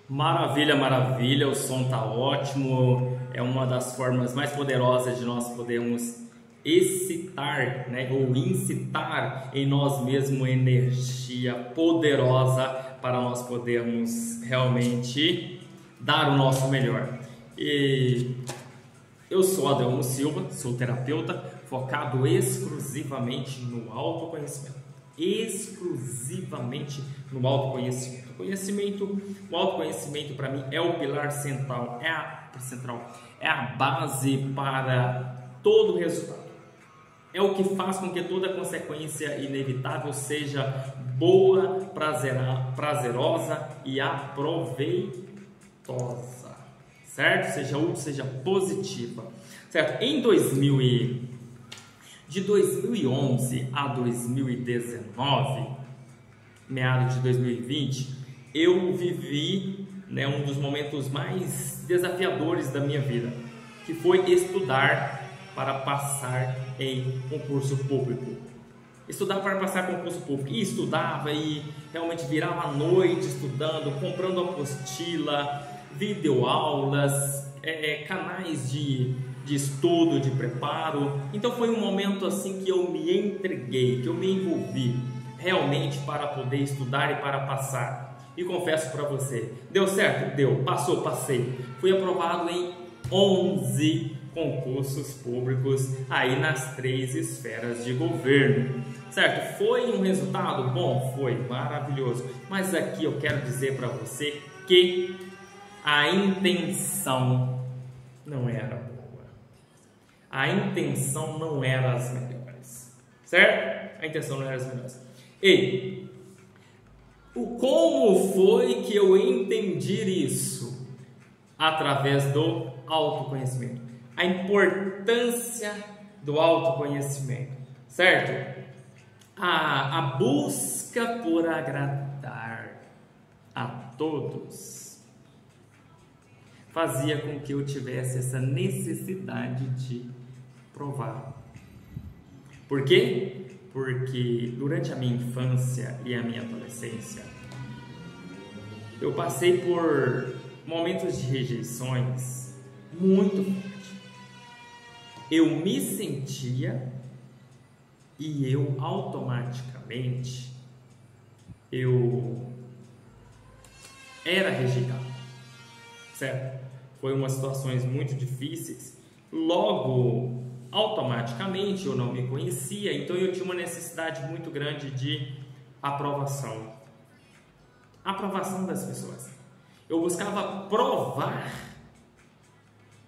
Maravilha, maravilha, o som tá ótimo, é uma das formas mais poderosas de nós podermos excitar, né, ou incitar em nós mesmos energia poderosa para nós podermos realmente dar o nosso melhor. E eu sou Adelmo Silva, sou terapeuta focado exclusivamente no autoconhecimento. Exclusivamente no autoconhecimento. O autoconhecimento para mim é o pilar central, é a base para todo o resultado. É o que faz com que toda consequência inevitável seja boa, prazerosa e aproveitosa, certo? Seja útil, seja positiva, certo? De 2011 a 2019, meados de 2020, eu vivi, né, um dos momentos mais desafiadores da minha vida, que foi estudar para passar em concurso público. Estudar para passar em concurso público. E estudava e realmente virava a noite estudando, comprando apostila, videoaulas, canais de estudo, de preparo. Então foi um momento assim que eu me entreguei, que eu me envolvi realmente para poder estudar e para passar. E confesso para você, deu certo? Deu, passou, passei. Fui aprovado em 11 concursos públicos aí nas 3 esferas de governo, certo? Foi um resultado bom? Foi maravilhoso. Mas aqui eu quero dizer para você que a intenção não era boa. A intenção não era as melhores, certo? A intenção não era as melhores. E como foi que eu entendi isso? Através do autoconhecimento. A importância do autoconhecimento, certo? A busca por agradar a todos fazia com que eu tivesse essa necessidade de provar. Por quê? Porque durante a minha infância e a minha adolescência, eu passei por momentos de rejeições muito fortes. Eu me sentia e eu automaticamente eu era rejeitado, certo? Foi umas situações muito difíceis. Logo, automaticamente eu não me conhecia, então eu tinha uma necessidade muito grande de aprovação. Aprovação das pessoas. Eu buscava provar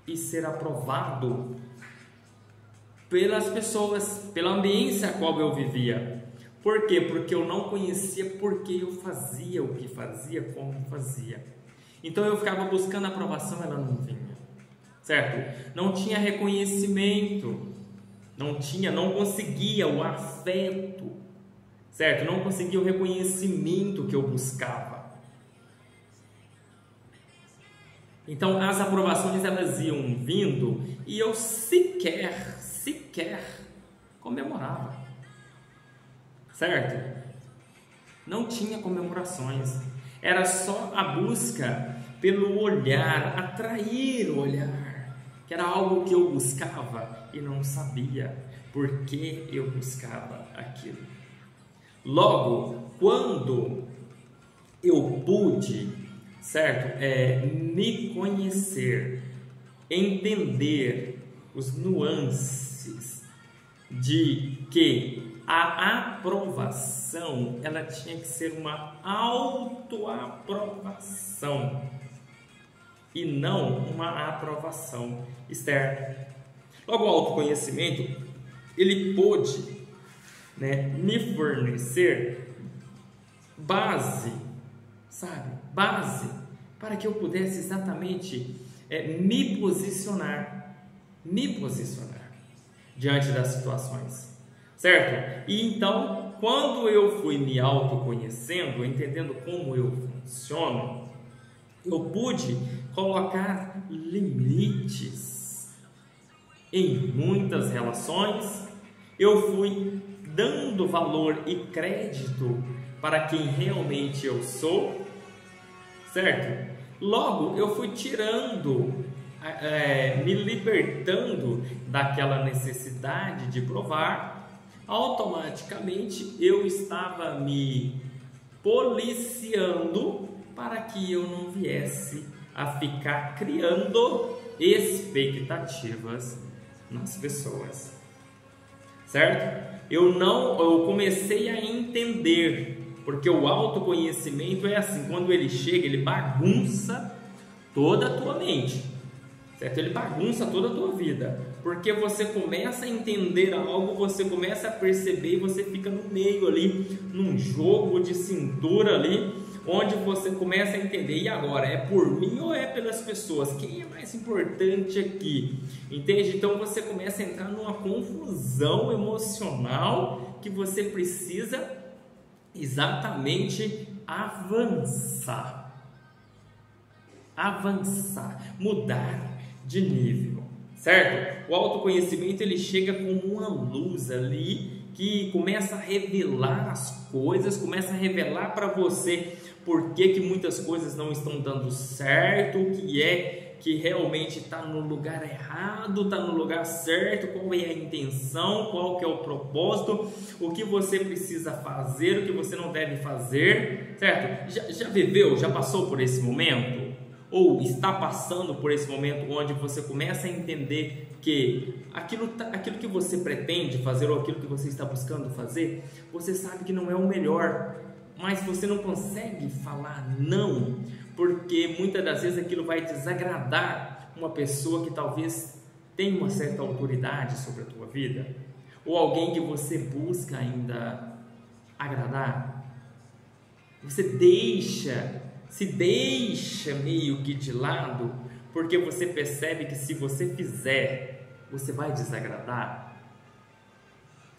e ser aprovado pelas pessoas, pela ambiência a qual eu vivia. Por quê? Porque eu não conhecia por que eu fazia o que fazia, como fazia. Então eu ficava buscando aprovação, ela não vinha, certo? Não tinha reconhecimento, não conseguia o afeto, certo? Não conseguia o reconhecimento que eu buscava. Então as aprovações elas iam vindo e eu sequer comemorava, certo? Não tinha comemorações, era só a busca pelo olhar, atrair o olhar, que era algo que eu buscava e não sabia por que eu buscava aquilo. Logo, quando eu pude, certo? Me conhecer, entender os nuances de que a aprovação ela tinha que ser uma autoaprovação e não uma aprovação externa. Logo, o autoconhecimento ele pôde, né, me fornecer base, sabe? Base para que eu pudesse exatamente me posicionar diante das situações, certo? E então, quando eu fui me autoconhecendo, entendendo como eu funciono, eu pude colocar limites em muitas relações, eu fui dando valor e crédito para quem realmente eu sou, certo? Logo, eu fui me libertando daquela necessidade de provar. Automaticamente eu estava me policiando para que eu não viesse a ficar criando expectativas nas pessoas, certo? Eu comecei a entender, porque o autoconhecimento é assim, quando ele chega, ele bagunça toda a tua mente, certo? Ele bagunça toda a tua vida, porque você começa a entender algo, você começa a perceber e você fica no meio ali, num jogo de cintura ali, onde você começa a entender, e agora, é por mim ou é pelas pessoas? Quem é mais importante aqui? Entende? Então você começa a entrar numa confusão emocional que você precisa exatamente avançar, mudar de nível, certo? O autoconhecimento ele chega como uma luz ali que começa a revelar as coisas, começa a revelar para você por que muitas coisas não estão dando certo, o que é que realmente está no lugar errado, está no lugar certo, qual é a intenção, qual que é o propósito, o que você precisa fazer, o que você não deve fazer, certo? Já viveu, já passou por esse momento? Ou está passando por esse momento onde você começa a entender que aquilo que você pretende fazer ou aquilo que você está buscando fazer, você sabe que não é o melhor, mas você não consegue falar não, porque muitas das vezes aquilo vai desagradar uma pessoa que talvez tenha uma certa autoridade sobre a tua vida, ou alguém que você busca ainda agradar. Você se deixa meio que de lado, porque você percebe que se você fizer, você vai desagradar.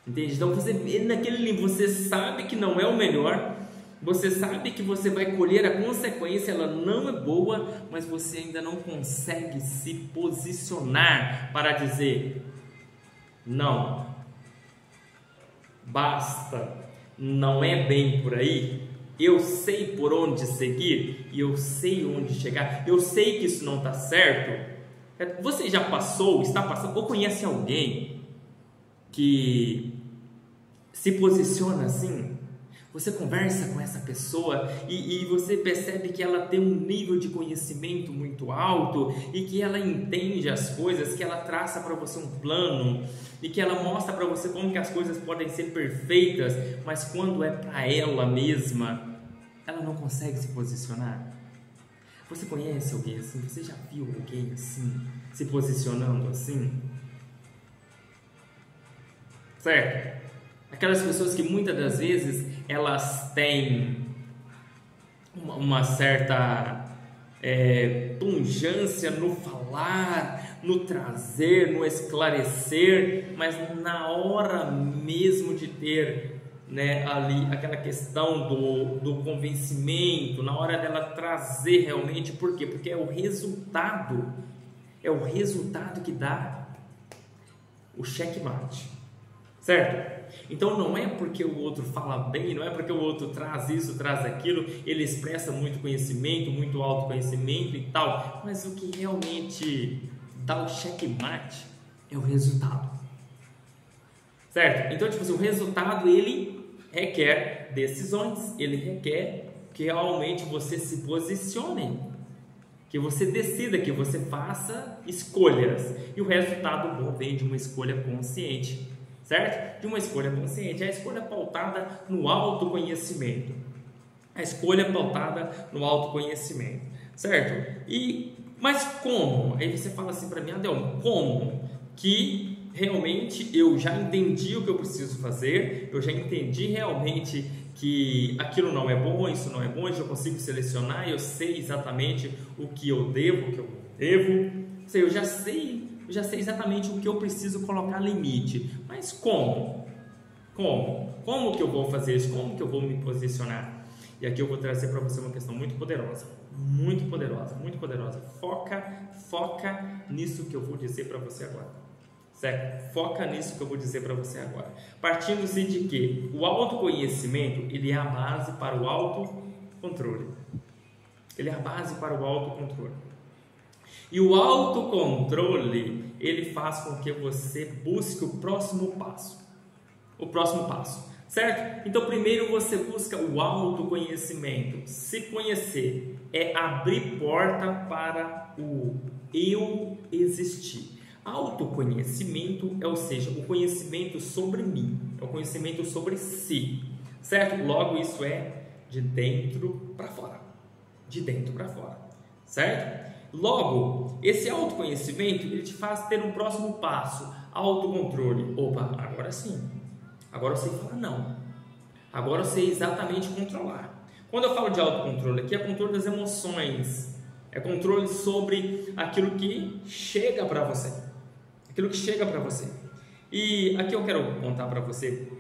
Entende? Então você naquele limbo, você sabe que não é o melhor, você sabe que você vai colher a consequência, ela não é boa, mas você ainda não consegue se posicionar para dizer não, basta, não é bem por aí. Eu sei por onde seguir e eu sei onde chegar. Eu sei que isso não está certo. Você já passou, está passando, ou conhece alguém que se posiciona assim? Você conversa com essa pessoa e você percebe que ela tem um nível de conhecimento muito alto e que ela entende as coisas, que ela traça para você um plano e que ela mostra para você como que as coisas podem ser perfeitas, mas quando é para ela mesma, ela não consegue se posicionar. Você conhece alguém assim? Você já viu alguém assim, se posicionando assim? Certo? Aquelas pessoas que muitas das vezes elas têm uma certa pungência no falar, no trazer, no esclarecer, mas na hora mesmo de ter ali aquela questão do convencimento, na hora dela trazer realmente, por quê? Porque é o resultado que dá o checkmate, certo? Então não é porque o outro fala bem, não é porque o outro traz isso, traz aquilo, ele expressa muito conhecimento, muito autoconhecimento e tal, mas o que realmente dá o checkmate é o resultado, certo? Então tipo assim, o resultado ele requer decisões, ele requer que realmente você se posicione, que você decida, que você faça escolhas, e o resultado bom vem de uma escolha consciente, certo? De uma escolha consciente, a escolha pautada no autoconhecimento, certo? Mas como? Aí você fala assim para mim, Adelmo, como que realmente eu já entendi o que eu preciso fazer, eu já entendi realmente que aquilo não é bom, isso não é bom, eu consigo selecionar, eu sei exatamente o que eu devo, o que eu não devo, eu já sei exatamente o que eu preciso colocar limite, mas como? Como que eu vou fazer isso? Como que eu vou me posicionar? E aqui eu vou trazer para você uma questão muito poderosa, foca nisso que eu vou dizer para você agora, certo? Foca nisso que eu vou dizer para você agora, partindo-se de que o autoconhecimento, ele é a base para o autocontrole. Ele é a base para o autocontrole. E o autocontrole, ele faz com que você busque o próximo passo. O próximo passo, certo? Então, primeiro você busca o autoconhecimento. Se conhecer é abrir porta para o eu existir. Autoconhecimento é, ou seja, o conhecimento sobre mim, é o conhecimento sobre si, certo? Logo, isso é de dentro para fora, de dentro para fora, certo? Logo, esse autoconhecimento, ele te faz ter um próximo passo, autocontrole. Opa, agora sim, agora eu sei falar não, agora eu sei exatamente controlar. Quando eu falo de autocontrole aqui, é controle das emoções, é controle sobre aquilo que chega para você, aquilo que chega para você. E aqui eu quero contar para você,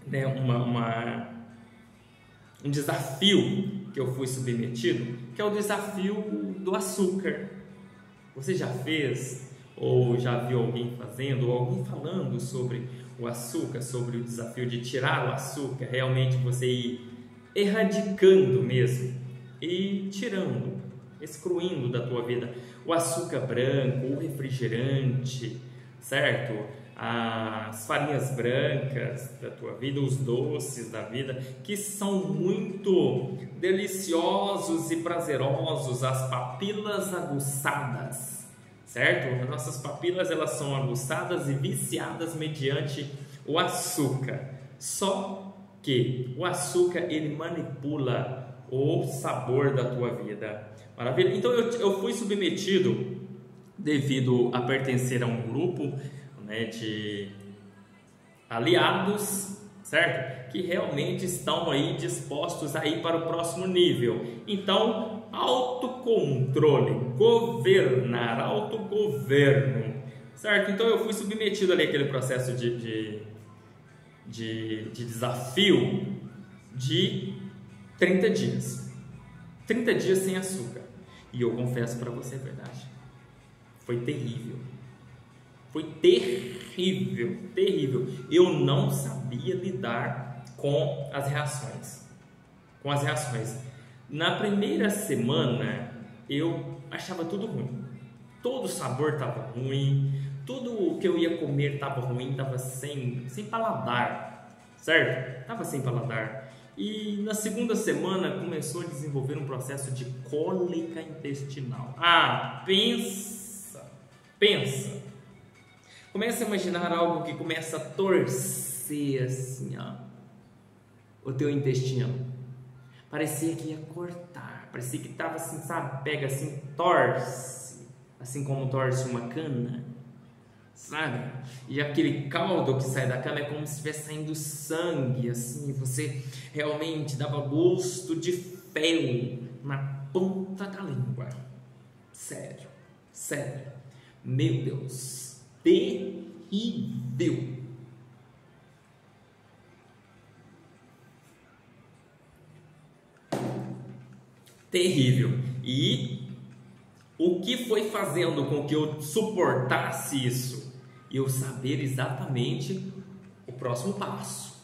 né, um desafio que eu fui submetido, que é o desafio do açúcar. Você já fez ou já viu alguém fazendo ou alguém falando sobre o açúcar, sobre o desafio de tirar o açúcar, realmente você ir erradicando mesmo e tirando, excluindo da tua vida o açúcar branco, o refrigerante, certo? As farinhas brancas da tua vida, os doces da vida, que são muito deliciosos e prazerosos, as papilas aguçadas, certo? As nossas papilas, elas são aguçadas e viciadas mediante o açúcar. Só que o açúcar, ele manipula o sabor da tua vida. Maravilha? Então eu fui submetido, devido a pertencer a um grupo, né, de aliados, certo? Que realmente estão aí dispostos a ir para o próximo nível. Então, autocontrole, governar, autogoverno, certo? Então eu fui submetido ali àquele processo de desafio de 30 dias. 30 dias sem açúcar. E eu confesso para você a verdade, foi terrível. Foi terrível, terrível. Eu não sabia lidar com as reações. Na primeira semana, eu achava tudo ruim. Todo o sabor estava ruim. Tudo o que eu ia comer estava ruim, estava sem paladar, certo? Estava sem paladar. E na segunda semana começou a desenvolver um processo de cólica intestinal. Ah, pensa. Começa a imaginar algo que começa a torcer assim, ó, o teu intestino. Parecia que ia cortar, parecia que estava assim, sabe? Pega assim, torce, assim como torce uma cana, sabe? E aquele caldo que sai da cana é como se estivesse saindo sangue, assim, você realmente dava gosto de fel na ponta da língua. Sério, meu Deus. Terrível. Terrível. E o que foi fazendo com que eu suportasse isso? Eu saber exatamente o próximo passo.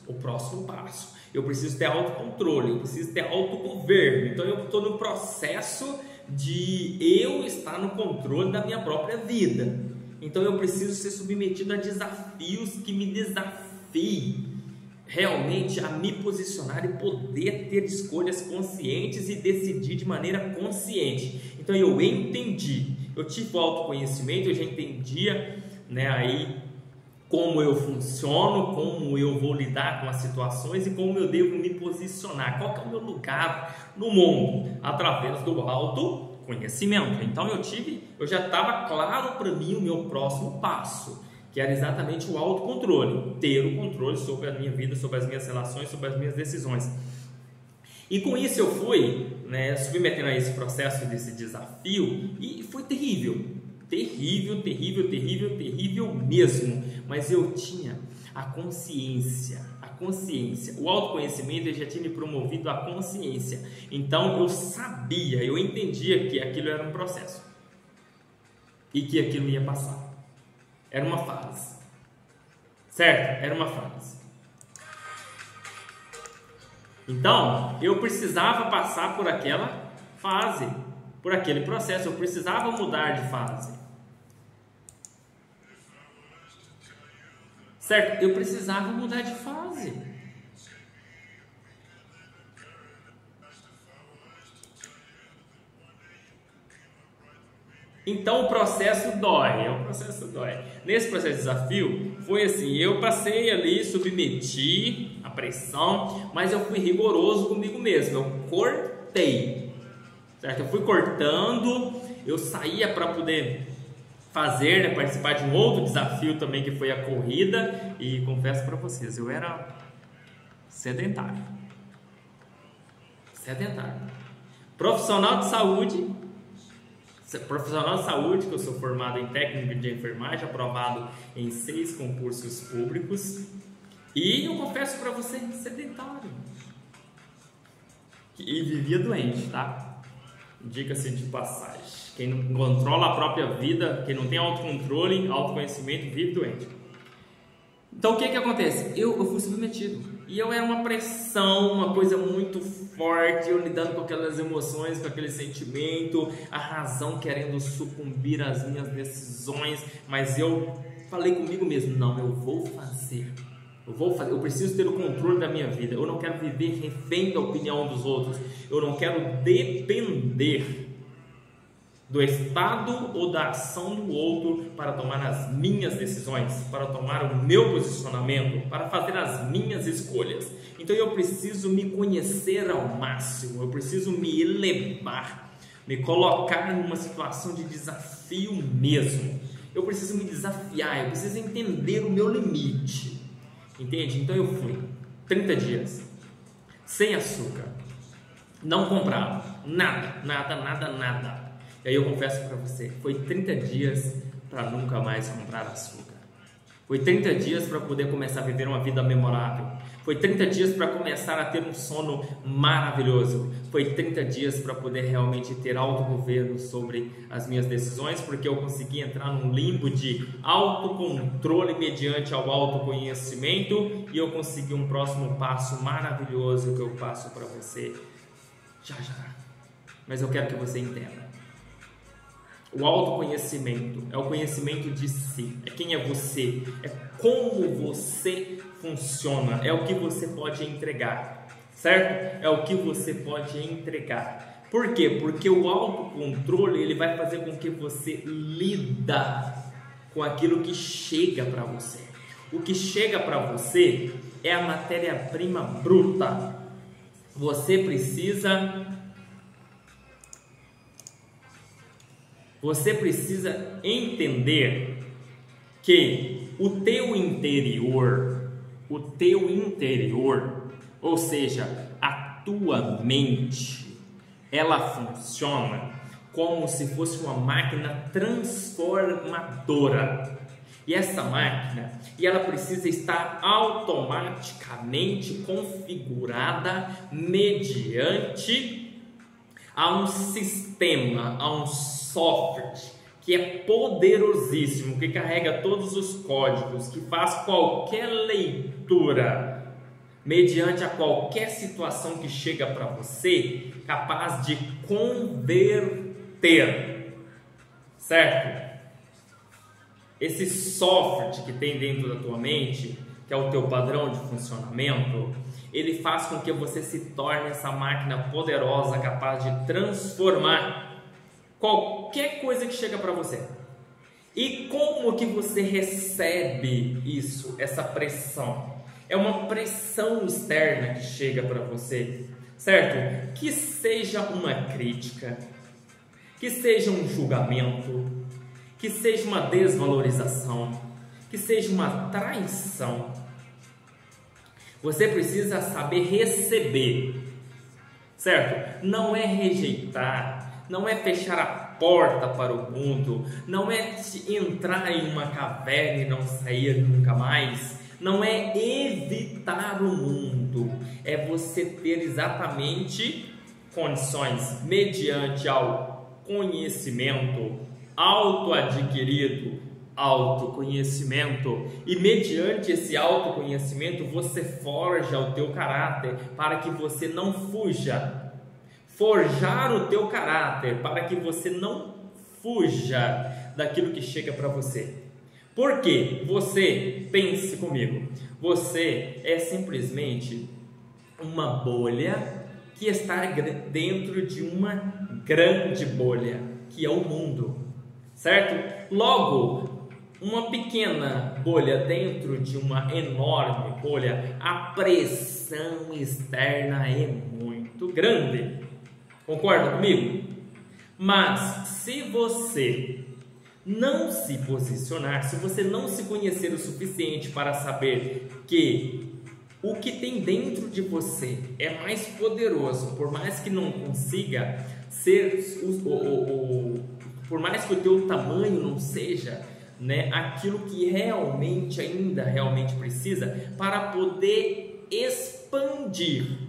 Eu preciso ter autocontrole, eu preciso ter autogoverno. Então eu estou no processo de eu estar no controle da minha própria vida. Então eu preciso ser submetido a desafios que me desafiem realmente a me posicionar e poder ter escolhas conscientes e decidir de maneira consciente. Então eu entendi, eu tive o autoconhecimento, eu já entendia, né, aí como eu funciono, como eu vou lidar com as situações e como eu devo me posicionar, qual que é o meu lugar no mundo, através do autoconhecimento. Então eu já estava claro para mim o meu próximo passo, que era exatamente o autocontrole, ter o controle sobre a minha vida, sobre as minhas relações, sobre as minhas decisões. E com isso eu fui, né, submetendo a esse processo, desse desafio, e foi terrível mesmo, mas eu tinha a consciência, o autoconhecimento já tinha me promovido a consciência, então eu sabia, eu entendia que aquilo era um processo e que aquilo ia passar, era uma fase, certo? Era uma fase. Então eu precisava passar por aquela fase, por aquele processo. Eu precisava mudar de fase. Certo? Eu precisava mudar de fase. Então o processo dói, Nesse processo de desafio, foi assim, eu passei ali, submeti a pressão, mas eu fui rigoroso comigo mesmo, eu cortei, certo? Eu fui cortando, eu saía para poder fazer, né, participar de um outro desafio também, que foi a corrida, e confesso para vocês, eu era sedentário. Profissional de saúde, que eu sou formado em técnico de enfermagem, aprovado em 6 concursos públicos, e eu confesso para você, sedentário, e vivia doente, tá? Dica-se de passagem, quem não controla a própria vida, quem não tem autocontrole, autoconhecimento, vive doente. Então o que acontece? Eu fui submetido, e eu era uma pressão, uma coisa muito forte, eu lidando com aquelas emoções, com aquele sentimento, a razão querendo sucumbir às minhas decisões, mas eu falei comigo mesmo, não, eu vou fazer, eu preciso ter o controle da minha vida, eu não quero viver refém da opinião dos outros, eu não quero depender do estado ou da ação do outro para tomar as minhas decisões, para tomar o meu posicionamento, para fazer as minhas escolhas. Então eu preciso me conhecer ao máximo, eu preciso me elevar, me colocar numa situação de desafio mesmo. Eu preciso me desafiar, eu preciso entender o meu limite, entende? Então eu fui 30 dias sem açúcar, não comprava nada. E aí eu confesso para você, foi 30 dias para nunca mais comprar açúcar. Foi 30 dias para poder começar a viver uma vida memorável. Foi 30 dias para começar a ter um sono maravilhoso. Foi 30 dias para poder realmente ter autogoverno sobre as minhas decisões, porque eu consegui entrar num limbo de autocontrole mediante ao autoconhecimento, e eu consegui um próximo passo maravilhoso que eu passo para você já. Mas eu quero que você entenda. O autoconhecimento é o conhecimento de si, é quem é você, é como você funciona, é o que você pode entregar, certo? É o que você pode entregar. Por quê? Porque o autocontrole, ele vai fazer com que você lida com aquilo que chega para você. O que chega para você é a matéria-prima bruta. Você precisa entender que o teu interior, ou seja, a tua mente, ela funciona como se fosse uma máquina transformadora. E essa máquina, ela precisa estar automaticamente configurada mediante a um sistema, a um software que é poderosíssimo, que carrega todos os códigos, que faz qualquer leitura mediante a qualquer situação que chega para você, capaz de converter, certo? Esse software que tem dentro da tua mente, que é o teu padrão de funcionamento, ele faz com que você se torne essa máquina poderosa, capaz de transformar qualquer coisa que chega para você. E como que você recebe isso, essa pressão? É uma pressão externa que chega para você, certo? Que seja uma crítica, que seja um julgamento, que seja uma desvalorização, que seja uma traição. Você precisa saber receber, certo? Não é rejeitar, não é fechar a porta para o mundo, não é entrar em uma caverna e não sair nunca mais, não é evitar o mundo, é você ter exatamente condições mediante ao conhecimento autoadquirido, autoconhecimento, e mediante esse autoconhecimento você forja o teu caráter para que você não fuja. forjar o teu caráter para que você não fuja daquilo que chega para você. Por quê? Você, pense comigo, você é simplesmente uma bolha que está dentro de uma grande bolha, que é o mundo, certo? Logo, uma pequena bolha dentro de uma enorme bolha, a pressão externa é muito grande. Concorda comigo? Mas se você não se posicionar, se você não se conhecer o suficiente para saber que o que tem dentro de você é mais poderoso, por mais que não consiga ser, por mais que o teu tamanho não seja, né, aquilo que realmente precisa para poder expandir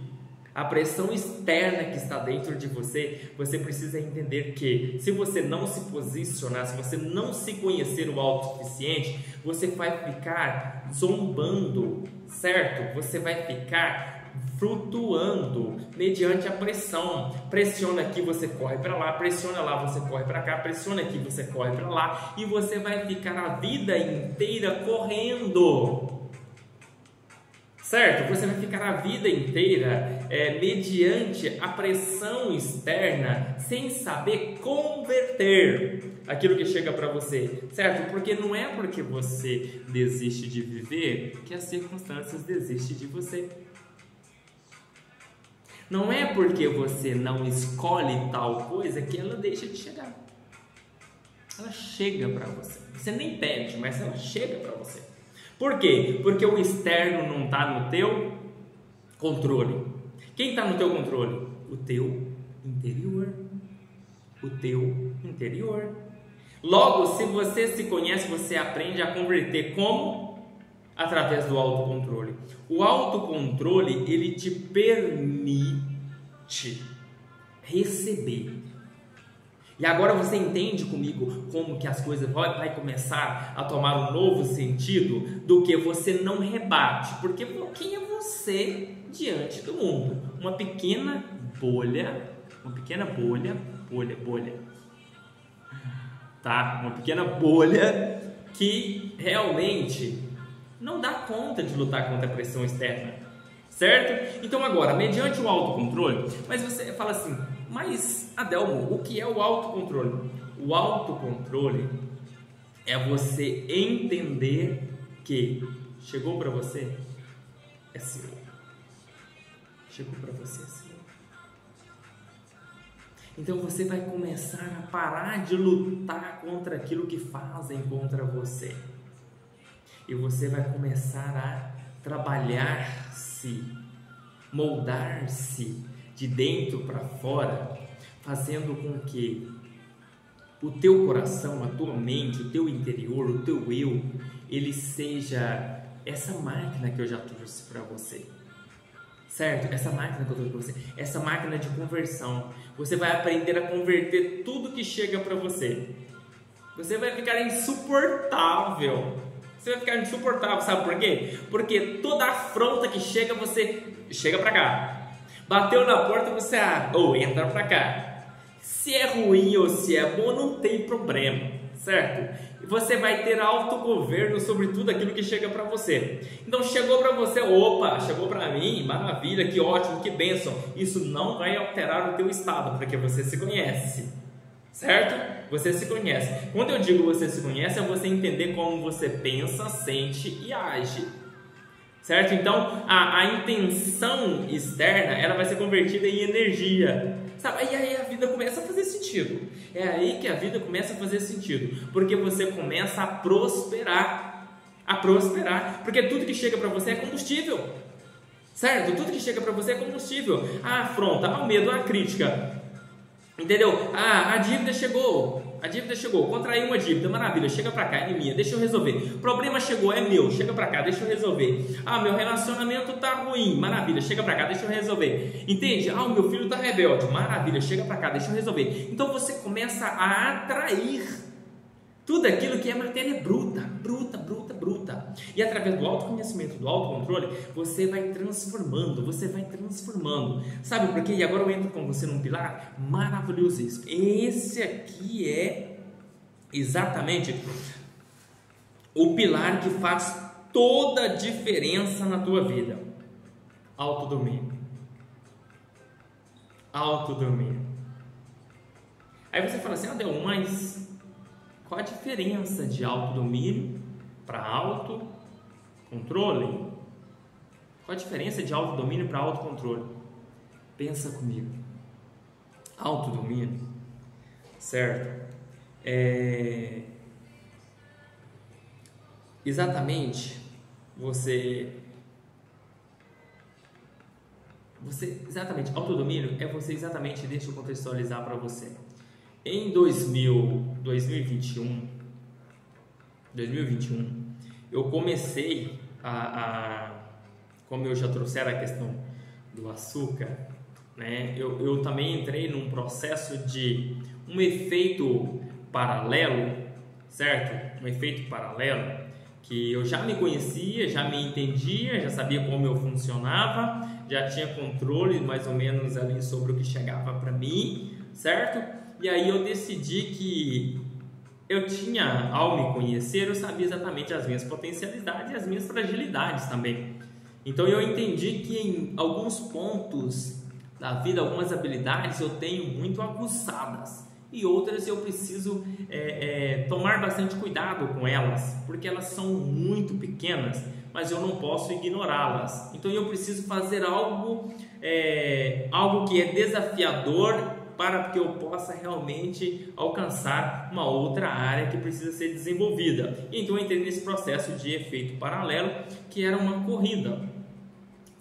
a pressão externa que está dentro de você, você precisa entender que se você não se posicionar, se você não se conhecer o autossuficiente, você vai ficar zombando, certo? Você vai ficar flutuando mediante a pressão. Pressiona aqui, você corre para lá, pressiona lá, você corre para cá, pressiona aqui, você corre para lá, e você vai ficar a vida inteira correndo. Certo? Você vai ficar a vida inteira mediante a pressão externa, sem saber converter aquilo que chega para você, certo? Porque não é porque você desiste de viver que as circunstâncias desistem de você. Não é porque você não escolhe tal coisa que ela deixa de chegar. Ela chega para você. Você nem pede, mas ela chega para você. Por quê? Porque o externo não está no teu controle. Quem está no teu controle? O teu interior. O teu interior. Logo, se você se conhece, você aprende a converter como? Através do autocontrole. O autocontrole, ele te permite receber. E agora você entende comigo como que as coisas vai começar a tomar um novo sentido do que você não rebate. Porque quem é você diante do mundo? Uma pequena bolha, tá? Uma pequena bolha que realmente não dá conta de lutar contra a pressão externa, certo? Então agora, mediante o autocontrole, mas você fala assim, mas Adelmo, o que é o autocontrole? O autocontrole é você entender que chegou para você, é seu. Chegou para você, é seu. Então você vai começar a parar de lutar contra aquilo que fazem contra você. E você vai começar a trabalhar-se, moldar-se de dentro para fora, fazendo com que o teu coração, a tua mente, o teu interior, o teu eu, ele seja essa máquina que eu já trouxe para você. Certo? Essa máquina que eu trouxe para você, essa máquina de conversão. Você vai aprender a converter tudo que chega para você. Você vai ficar insuportável. Você vai ficar insuportável, sabe por quê? Porque toda afronta que chega, você chega para cá. Bateu na porta, você entra para cá. Se é ruim ou se é bom, não tem problema, certo? Você vai ter autogoverno sobre tudo aquilo que chega para você. Então chegou para você, chegou para mim, maravilha, que ótimo, que bênção. Isso não vai alterar o teu estado, porque você se conhece, certo? Você se conhece. Quando eu digo você se conhece, é você entender como você pensa, sente e age. Certo? Então, a intenção externa, ela vai ser convertida em energia. Sabe? E aí a vida começa a fazer sentido. É aí que a vida começa a fazer sentido. Porque você começa a prosperar. Porque tudo que chega para você é combustível. Certo? Tudo que chega para você é combustível. A afronta, o medo, a crítica. Entendeu? A dívida chegou. Contraí uma dívida, maravilha, chega pra cá, é minha, deixa eu resolver. Problema chegou, é meu, chega pra cá, deixa eu resolver. Meu relacionamento tá ruim, maravilha, chega pra cá, deixa eu resolver. Entende? O meu filho tá rebelde, maravilha, chega pra cá, deixa eu resolver. Então você começa a atrair tudo aquilo que é matéria bruta. bruta. E através do autoconhecimento, do autocontrole, você vai transformando, Sabe por quê? E agora eu entro com você num pilar maravilhoso. Esse aqui é exatamente o pilar que faz toda a diferença na tua vida. Autodomínio. Aí você fala assim, Adel, mas qual a diferença de autodomínio para autocontrole? Qual a diferença de autodomínio para autocontrole? Pensa comigo. Autodomínio, certo? Exatamente autodomínio é você exatamente, deixa eu contextualizar para você. Em 2021, eu comecei como eu já trouxera a questão do açúcar, né? Eu também entrei num processo de um efeito paralelo, certo? Um efeito paralelo que eu já me conhecia, já me entendia, já sabia como eu funcionava, já tinha controle mais ou menos ali sobre o que chegava para mim, certo? E aí eu decidi que eu tinha, ao me conhecer, eu sabia exatamente as minhas potencialidades e as minhas fragilidades também. Então eu entendi que em alguns pontos da vida, algumas habilidades eu tenho muito aguçadas e outras eu preciso tomar bastante cuidado com elas, porque elas são muito pequenas, mas eu não posso ignorá-las. Então eu preciso fazer algo que é desafiador para que eu possa realmente alcançar uma outra área que precisa ser desenvolvida. Então eu entrei nesse processo de efeito paralelo, que era uma corrida.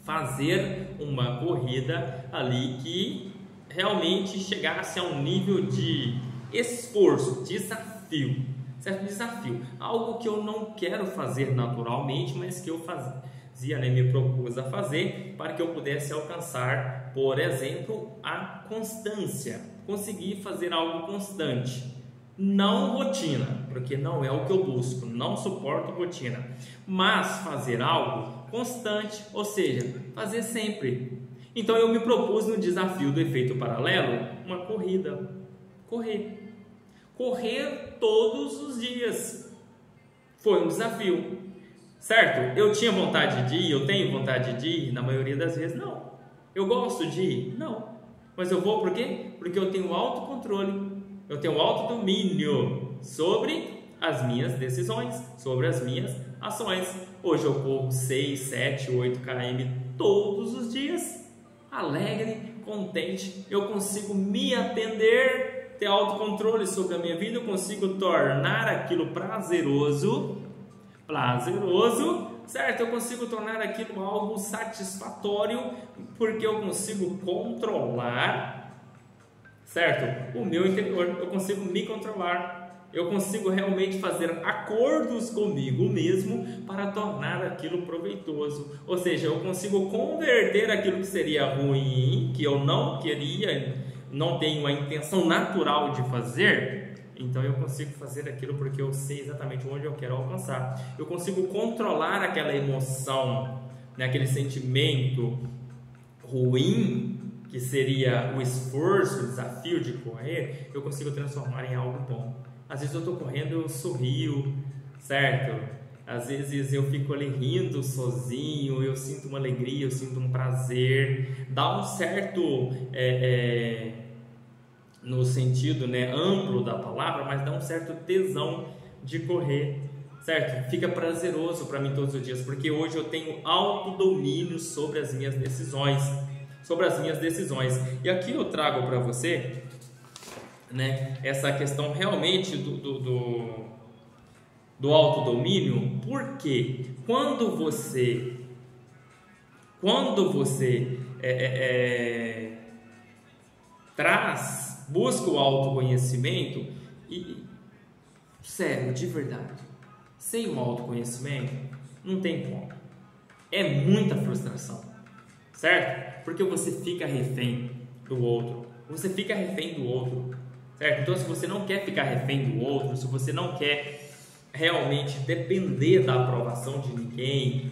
Fazer uma corrida ali que realmente chegasse a um nível de esforço, desafio, certo? Desafio, algo que eu não quero fazer naturalmente, mas que eu fazia, né? Me propus a fazer para que eu pudesse alcançar, por exemplo, a constância, conseguir fazer algo constante, não rotina, porque não é o que eu busco, não suporto rotina, mas fazer algo constante, ou seja, fazer sempre. Então eu me propus no desafio do efeito paralelo uma corrida, correr todos os dias. Foi um desafio, certo? Eu tinha vontade de ir, eu tenho vontade de ir, na maioria das vezes não. Eu gosto de ir? Não. Mas eu vou por quê? Porque eu tenho autocontrole, eu tenho autodomínio sobre as minhas decisões, sobre as minhas ações. Hoje eu corro 6, 7, 8 km todos os dias, alegre, contente, eu consigo me atender, ter autocontrole sobre a minha vida, eu consigo tornar aquilo prazeroso, certo? Eu consigo tornar aquilo algo satisfatório, porque eu consigo controlar, certo? O meu interior, eu consigo me controlar. Eu consigo realmente fazer acordos comigo mesmo para tornar aquilo proveitoso. Ou seja, eu consigo converter aquilo que seria ruim, que eu não queria, não tenho a intenção natural de fazer. Então eu consigo fazer aquilo porque eu sei exatamente onde eu quero alcançar. Eu consigo controlar aquela emoção, né, aquele sentimento ruim, que seria o esforço, o desafio de correr, eu consigo transformar em algo bom. Às vezes eu estou correndo, eu sorrio, certo? Às vezes eu fico ali rindo sozinho, eu sinto uma alegria, eu sinto um prazer, dá um certo, no sentido, né, amplo da palavra, mas dá um certo tesão de correr, certo? Fica prazeroso para mim todos os dias, porque hoje eu tenho autodomínio sobre as minhas decisões, E aqui eu trago para você, né, essa questão realmente do autodomínio, porque quando você busca o autoconhecimento, e sério, de verdade, sem o autoconhecimento não tem como, é muita frustração, certo? Porque você fica refém do outro, certo? Então se você não quer ficar refém do outro, se você não quer realmente depender da aprovação de ninguém,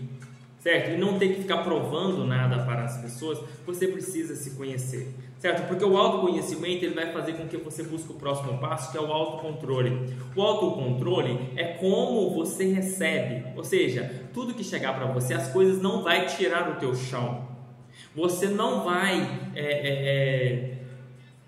certo? E não ter que ficar provando nada para as pessoas, você precisa se conhecer, certo? Porque o autoconhecimento ele vai fazer com que você busque o próximo passo, que é o autocontrole. O autocontrole é como você recebe, ou seja, tudo que chegar para você, as coisas não vai tirar o teu chão. Você não vai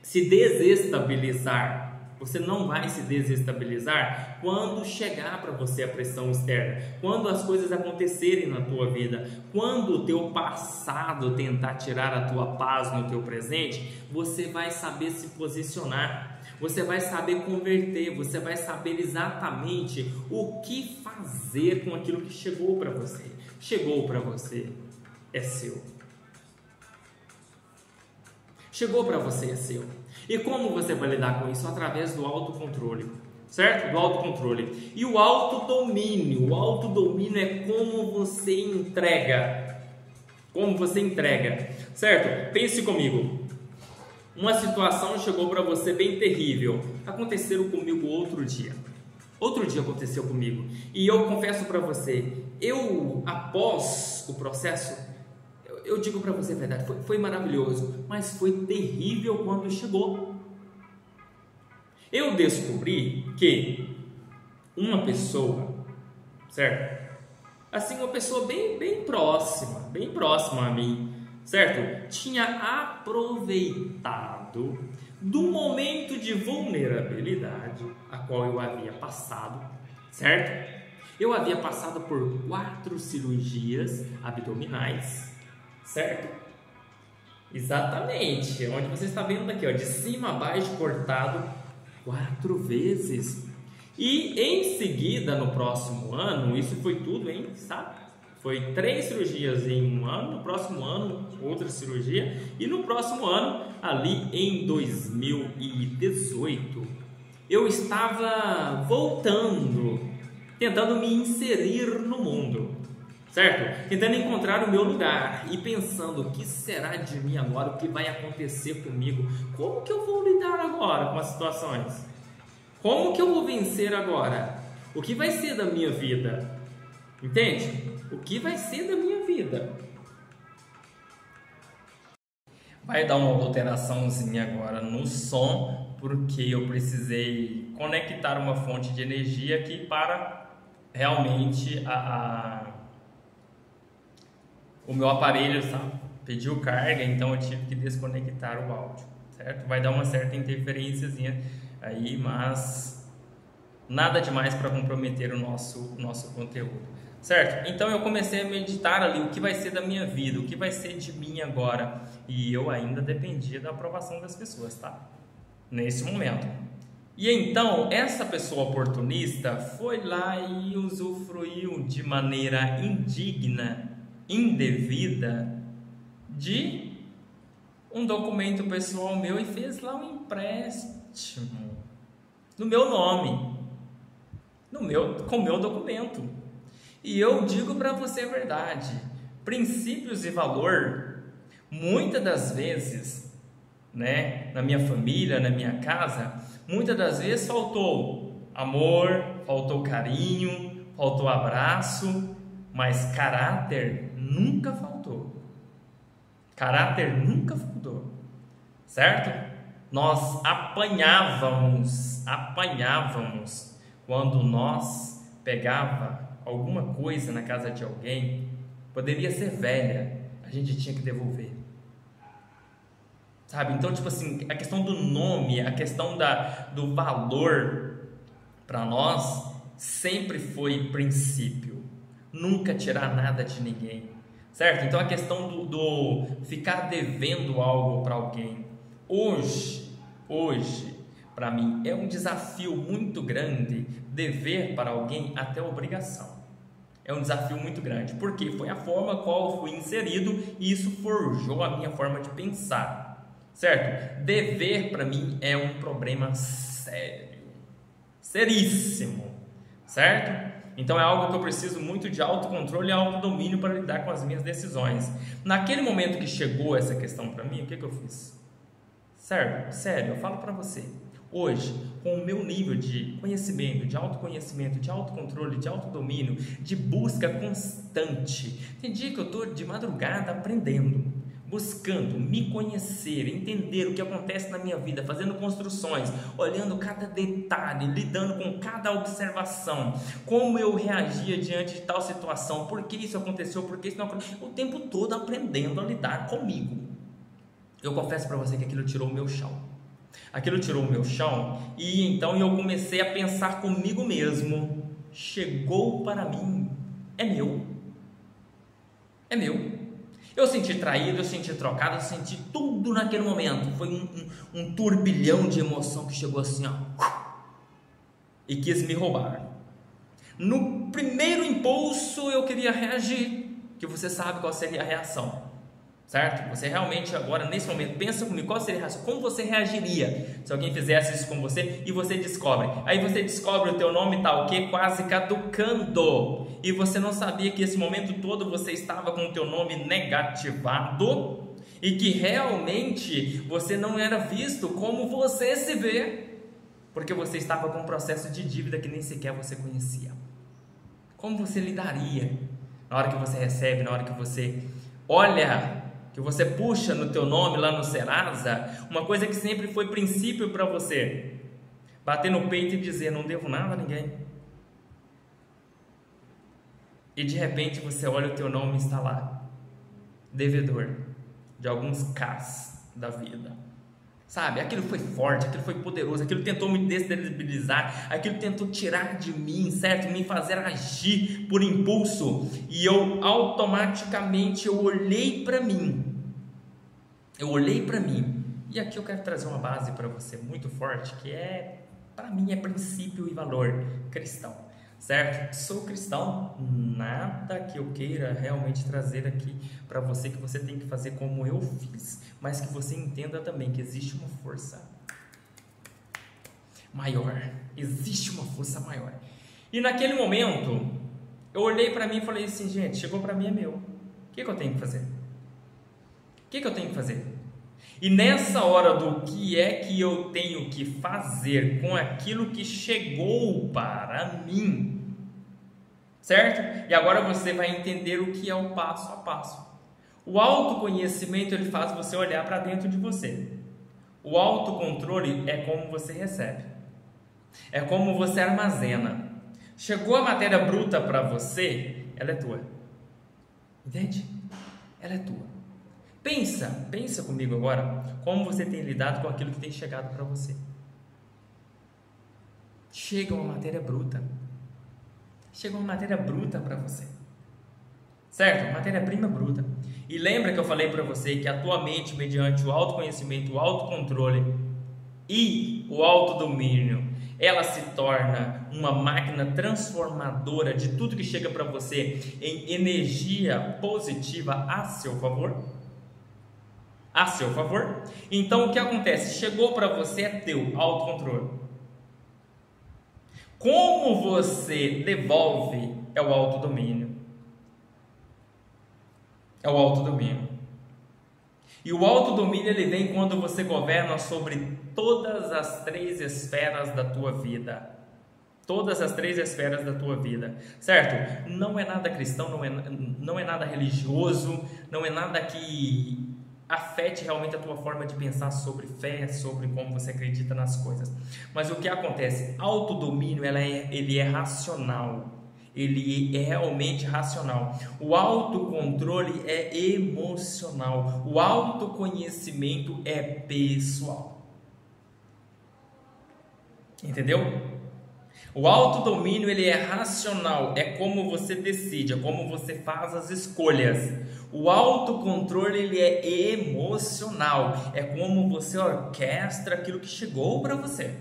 se desestabilizar. Você não vai se desestabilizar quando chegar para você a pressão externa, quando as coisas acontecerem na tua vida, quando o teu passado tentar tirar a tua paz no teu presente, você vai saber se posicionar, você vai saber converter, você vai saber exatamente o que fazer com aquilo que chegou para você. Chegou para você, é seu. Chegou para você, é seu. E como você vai lidar com isso? Através do autocontrole, certo? Do autocontrole. E o autodomínio. O autodomínio é como você entrega. Como você entrega, certo? Pense comigo. Uma situação chegou para você bem terrível. Aconteceu comigo outro dia. Outro dia aconteceu comigo. E eu confesso para você, após o processo, eu digo para você a verdade, foi maravilhoso, mas foi terrível quando chegou. Eu descobri que uma pessoa, certo? Assim, uma pessoa bem próxima a mim, certo? Tinha aproveitado do momento de vulnerabilidade a qual eu havia passado, certo? Eu havia passado por 4 cirurgias abdominais, certo? Exatamente, onde você está vendo aqui, ó, de cima a baixo cortado 4 vezes. E em seguida, no próximo ano, isso foi tudo, hein, sabe? Foi 3 cirurgias em um ano, no próximo ano outra cirurgia, e no próximo ano, ali em 2018, eu estava voltando, tentando me inserir no mundo, certo? Tentando encontrar o meu lugar e pensando, o que será de mim agora? O que vai acontecer comigo? Como que eu vou lidar agora com as situações? Como que eu vou vencer agora? O que vai ser da minha vida? Entende? O que vai ser da minha vida? Vai dar uma alteraçãozinha agora no som, porque eu precisei conectar uma fonte de energia aqui para realmente o meu aparelho, sabe, pediu carga, então eu tive que desconectar o áudio, certo? Vai dar uma certa interferênciazinha aí, mas nada demais para comprometer o nosso conteúdo, certo? Então eu comecei a meditar ali, o que vai ser da minha vida, o que vai ser de mim agora, e eu ainda dependia da aprovação das pessoas, tá? Nesse momento. E então, essa pessoa oportunista foi lá e usufruiu de maneira indigna, indevida, de um documento pessoal meu e fez lá um empréstimo no meu nome, com o meu documento. E eu digo para você a verdade, princípios e valor, muitas das vezes, né, na minha família, na minha casa, muitas das vezes faltou amor, faltou carinho, faltou abraço, mas caráter nunca faltou. Caráter nunca faltou, certo? Nós apanhávamos quando nós pegava alguma coisa na casa de alguém, poderia ser velha, a gente tinha que devolver, sabe? Então, tipo assim, a questão do nome, a questão do valor para nós sempre foi princípio, nunca tirar nada de ninguém, certo? Então a questão do ficar devendo algo para alguém, hoje para mim é um desafio muito grande dever para alguém até obrigação. É um desafio muito grande, porque foi a forma qual fui inserido e isso forjou a minha forma de pensar, certo? Dever para mim é um problema sério, seríssimo, certo? Então é algo que eu preciso muito de autocontrole e autodomínio para lidar com as minhas decisões. Naquele momento que chegou essa questão para mim, o que eu fiz? Sério, eu falo para você, Hoje, com o meu nível de conhecimento, de autoconhecimento, de autocontrole, de autodomínio, de busca constante, tem dia que eu estou de madrugada aprendendo, buscando me conhecer, entender o que acontece na minha vida, fazendo construções, olhando cada detalhe, lidando com cada observação, como eu reagia diante de tal situação, por que isso aconteceu, por que isso não aconteceu, o tempo todo aprendendo a lidar comigo. Eu confesso para você que aquilo tirou o meu chão. Aquilo tirou o meu chão e então eu comecei a pensar comigo mesmo: chegou para mim, é meu. É meu. Eu senti traído, eu senti trocado, eu senti tudo naquele momento. Foi um turbilhão de emoção que chegou assim, ó, e quis me roubar. No primeiro impulso eu queria reagir, que você sabe qual seria a reação, certo? Você realmente agora, nesse momento, pensa comigo, qual seria a reação? Como você reagiria se alguém fizesse isso com você e você descobre? Aí você descobre o teu nome tá o quê? Quase caducando. E você não sabia que esse momento todo você estava com o teu nome negativado e que realmente você não era visto como você se vê, porque você estava com um processo de dívida que nem sequer você conhecia. Como você lidaria na hora que você recebe, na hora que você olha, que você puxa no teu nome lá no Serasa, uma coisa que sempre foi princípio para você, bater no peito e dizer: não devo nada a ninguém. E de repente você olha o teu nome e está lá, devedor de alguns Ks da vida. Sabe, aquilo foi forte, aquilo foi poderoso, aquilo tentou me desestabilizar, aquilo tentou tirar de mim, certo? Me fazer agir por impulso. E eu automaticamente olhei para mim. E aqui eu quero trazer uma base para você muito forte, que para mim é princípio e valor cristão. Certo? Sou cristão, nada que eu queira realmente trazer aqui para você que você tem que fazer como eu fiz, mas que você entenda também que existe uma força maior, E naquele momento, eu olhei para mim e falei assim: gente, chegou para mim, é meu, o que eu tenho que fazer? E nessa hora do que é que eu tenho que fazer com aquilo que chegou para mim, certo? E agora você vai entender o que é o passo a passo. O autoconhecimento, ele faz você olhar para dentro de você. O autocontrole é como você recebe, é como você armazena. Chegou a matéria bruta para você, ela é tua, entende? Ela é tua. Pensa comigo agora, como você tem lidado com aquilo que tem chegado para você. Chega uma matéria bruta para você, certo? Matéria-prima bruta. E lembra que eu falei para você que a tua mente, mediante o autoconhecimento, o autocontrole e o autodomínio, ela se torna uma máquina transformadora de tudo que chega para você em energia positiva a seu favor? Então o que acontece? Chegou para você, é teu autocontrole. Como você devolve é o autodomínio. E o autodomínio, ele vem quando você governa sobre todas as 3 esferas da tua vida. Certo? Não é nada cristão, não é nada religioso, não é nada que afete realmente a tua forma de pensar sobre fé, sobre como você acredita nas coisas. Mas o que acontece? Autodomínio, ele é racional. Ele é realmente racional. O autocontrole é emocional. O autoconhecimento é pessoal. Entendeu? O autodomínio, ele é racional, é como você decide, é como você faz as escolhas. O autocontrole, ele é emocional, é como você orquestra aquilo que chegou para você.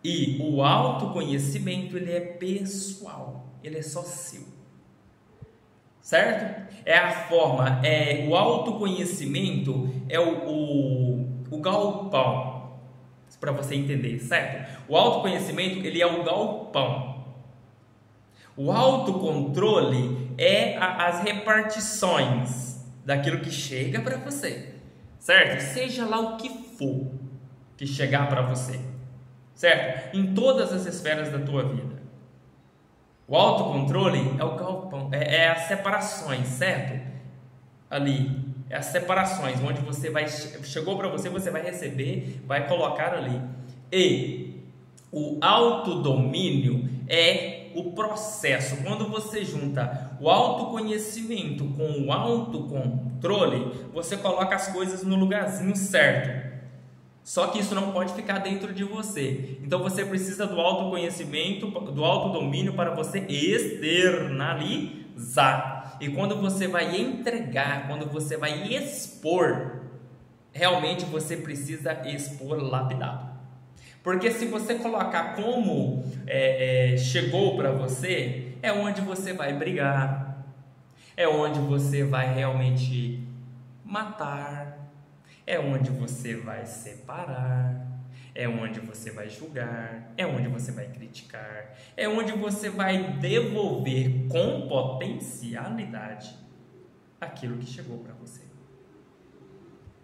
E o autoconhecimento, ele é pessoal, ele é só seu. Certo? É a forma, o autoconhecimento é o galpão. Para você entender, certo? O autoconhecimento, ele é o galpão. O autocontrole é as repartições daquilo que chega para você, certo? Seja lá o que for que chegar para você, certo? Em todas as esferas da tua vida. O autocontrole é o galpão, é as separações, certo? Ali, é as separações, onde você vai, chegou para você, você vai receber, vai colocar ali. E o autodomínio é o processo, quando você junta o autoconhecimento com o autocontrole, você coloca as coisas no lugarzinho certo. Só que isso não pode ficar dentro de você. Então você precisa do autoconhecimento, do autodomínio para você externalizar. E quando você vai entregar, quando você vai expor, realmente você precisa expor lapidado. Porque se você colocar como chegou para você, é onde você vai brigar, é onde você vai realmente matar, é onde você vai separar, é onde você vai julgar, é onde você vai criticar, é onde você vai devolver com potencialidade aquilo que chegou para você.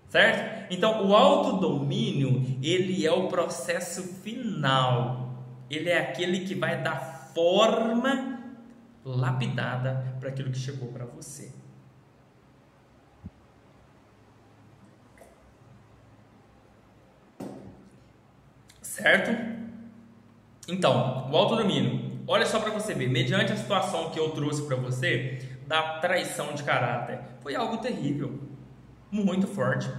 Certo? Então, o autodomínio, ele é o processo final. Ele é aquele que vai dar forma lapidada para aquilo que chegou para você. Certo? Então, o autodomínio, olha só para você ver, mediante a situação que eu trouxe para você, da traição de caráter, foi algo terrível, muito forte,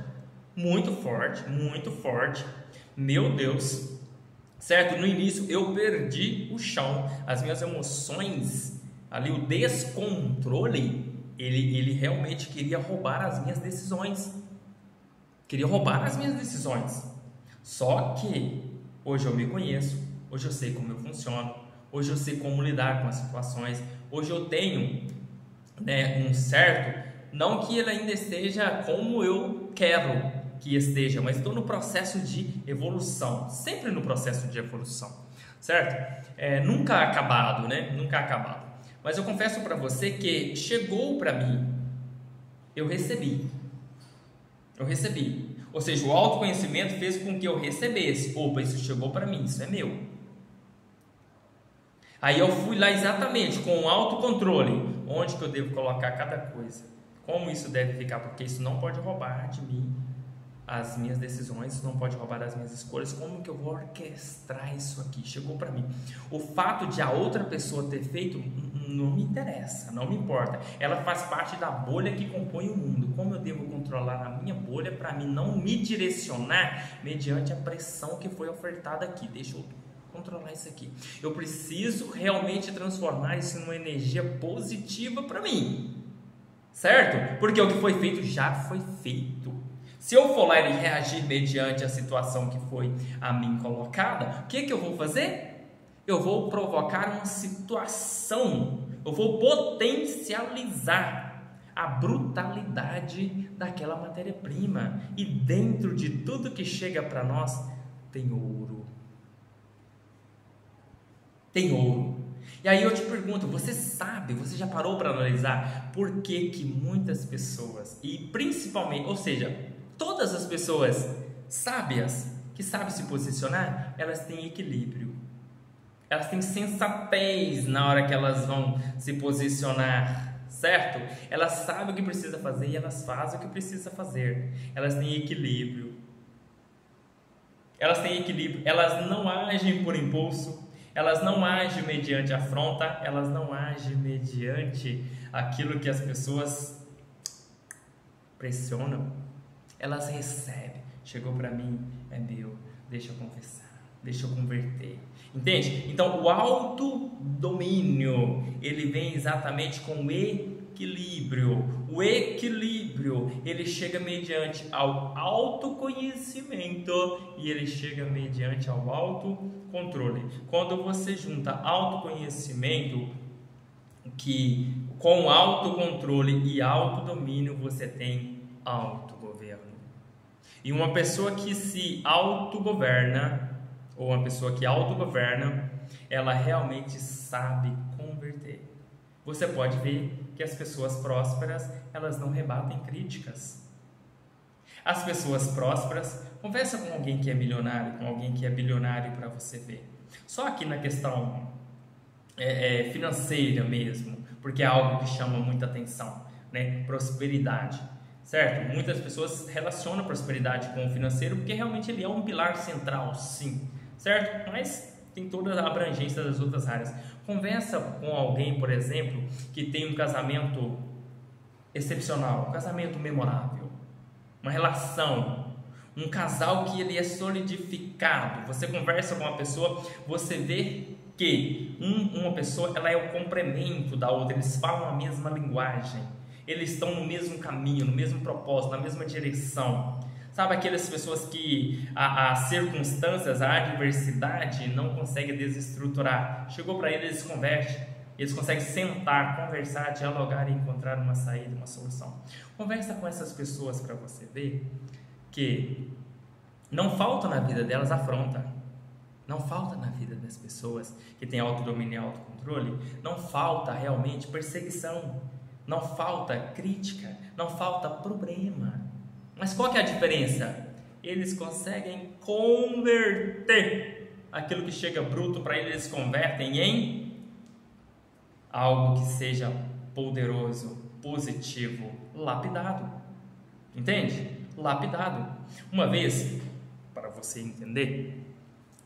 muito forte, muito forte, meu Deus, certo? No início eu perdi o chão, as minhas emoções, ali o descontrole, ele realmente queria roubar as minhas decisões, só que hoje eu me conheço, hoje eu sei como eu funciono, hoje eu sei como lidar com as situações, hoje eu tenho um certo, não que ele ainda esteja como eu quero que esteja, mas estou no processo de evolução, sempre no processo de evolução, certo? Nunca acabado, né? Nunca acabado. Mas eu confesso para você que chegou para mim, eu recebi. Ou seja, o autoconhecimento fez com que eu recebesse. Opa, isso chegou para mim, isso é meu. Aí eu fui lá exatamente com o autocontrole, onde que eu devo colocar cada coisa, como isso deve ficar, porque isso não pode roubar de mim as minhas decisões, isso não pode roubar as minhas escolhas. Como que eu vou orquestrar isso aqui? Chegou para mim. O fato de a outra pessoa ter feito não me interessa, não me importa. Ela faz parte da bolha que compõe o mundo. Como eu devo controlar a minha bolha para mim não me direcionar mediante a pressão que foi ofertada aqui? Deixa eu controlar isso aqui. Eu preciso realmente transformar isso em uma energia positiva para mim, certo? Porque o que foi feito já foi feito. Se eu for lá e reagir mediante a situação que foi a mim colocada, o que eu vou fazer? Eu vou provocar uma situação, eu vou potencializar a brutalidade daquela matéria-prima. E dentro de tudo que chega para nós, tem ouro. Tem ouro. E aí eu te pergunto, você já parou para analisar por que que muitas pessoas, e principalmente, ou seja, todas as pessoas sábias, que sabem se posicionar, elas têm equilíbrio. Elas têm sensatez na hora que elas vão se posicionar, certo? Elas sabem o que precisa fazer e elas fazem o que precisa fazer. Elas têm equilíbrio. Elas não agem por impulso. Elas não agem mediante afronta, elas não agem mediante aquilo que as pessoas pressionam. Elas recebem. Chegou para mim, é meu, deixa eu confessar, deixa eu converter. Entende? Então, o autodomínio, ele vem exatamente com o equilíbrio. O equilíbrio, ele chega mediante ao autoconhecimento e ele chega mediante ao autocontrole. Quando você junta autoconhecimento com autocontrole e autodomínio, você tem autogoverno. E uma pessoa que se autogoverna, ou uma pessoa que autogoverna, ela realmente sabe converter. Você pode ver que as pessoas prósperas, elas não rebatem críticas. As pessoas prósperas, conversa com alguém que é milionário, com alguém que é bilionário para você ver. Só aqui na questão financeira mesmo, porque é algo que chama muita atenção, né? Prosperidade, certo? Muitas pessoas relacionam prosperidade com o financeiro porque realmente ele é um pilar central, sim, certo? Mas tem toda a abrangência das outras áreas. Conversa com alguém, por exemplo, que tem um casamento excepcional, um casamento memorável, uma relação, um casal que ele é solidificado. Você conversa com uma pessoa, você vê que uma pessoa ela é o complemento da outra, eles falam a mesma linguagem, eles estão no mesmo caminho, no mesmo propósito, na mesma direção. Sabe aquelas pessoas que as circunstâncias, a adversidade não conseguem desestruturar? Chegou para eles, eles convertem, eles conseguem sentar, conversar, dialogar e encontrar uma saída, uma solução. Conversa com essas pessoas para você ver que não falta na vida delas afronta. Não falta na vida das pessoas que têm autodomínio e autocontrole, não falta realmente perseguição, não falta crítica, não falta problema. Mas qual que é a diferença? Eles conseguem converter aquilo que chega bruto para eles, eles convertem em algo que seja poderoso, positivo, lapidado. Entende? Lapidado. Uma vez, para você entender,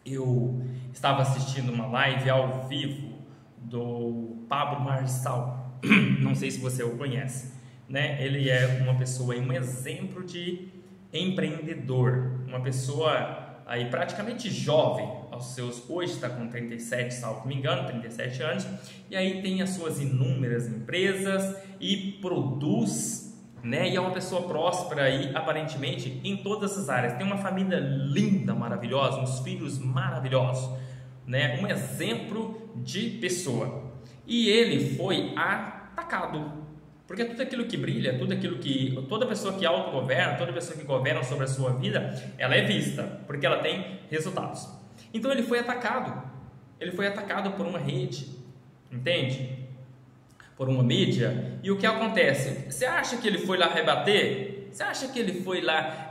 eu estava assistindo uma live ao vivo do Pablo Marçal. Não sei se você o conhece, né? Ele é uma pessoa, um exemplo de empreendedor, uma pessoa aí praticamente jovem, hoje está com 37, salvo me engano, 37 anos, e aí tem as suas inúmeras empresas e produz, né? E é uma pessoa próspera aí, aparentemente, em todas as áreas. Tem uma família linda, maravilhosa, uns filhos maravilhosos, né? Um exemplo de pessoa. E ele foi atacado, porque tudo aquilo que brilha, toda pessoa que autogoverna, toda pessoa que governa sobre a sua vida, ela é vista, porque ela tem resultados. Então ele foi atacado por uma rede, entende? Por uma mídia. E o que acontece? Você acha que ele foi lá rebater? Você acha que ele foi lá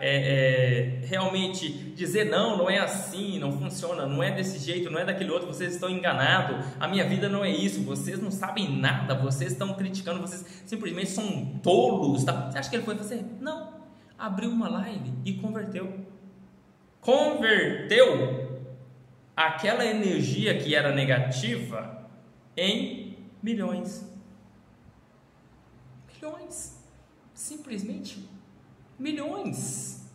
realmente dizer não é assim, não funciona, não é desse jeito, não é daquele outro, vocês estão enganados, a minha vida não é isso, vocês não sabem nada, vocês estão criticando, vocês simplesmente são tolos, tá? Você acha que ele foi fazer? Não, abriu uma live e converteu aquela energia que era negativa em milhões, simplesmente milhões.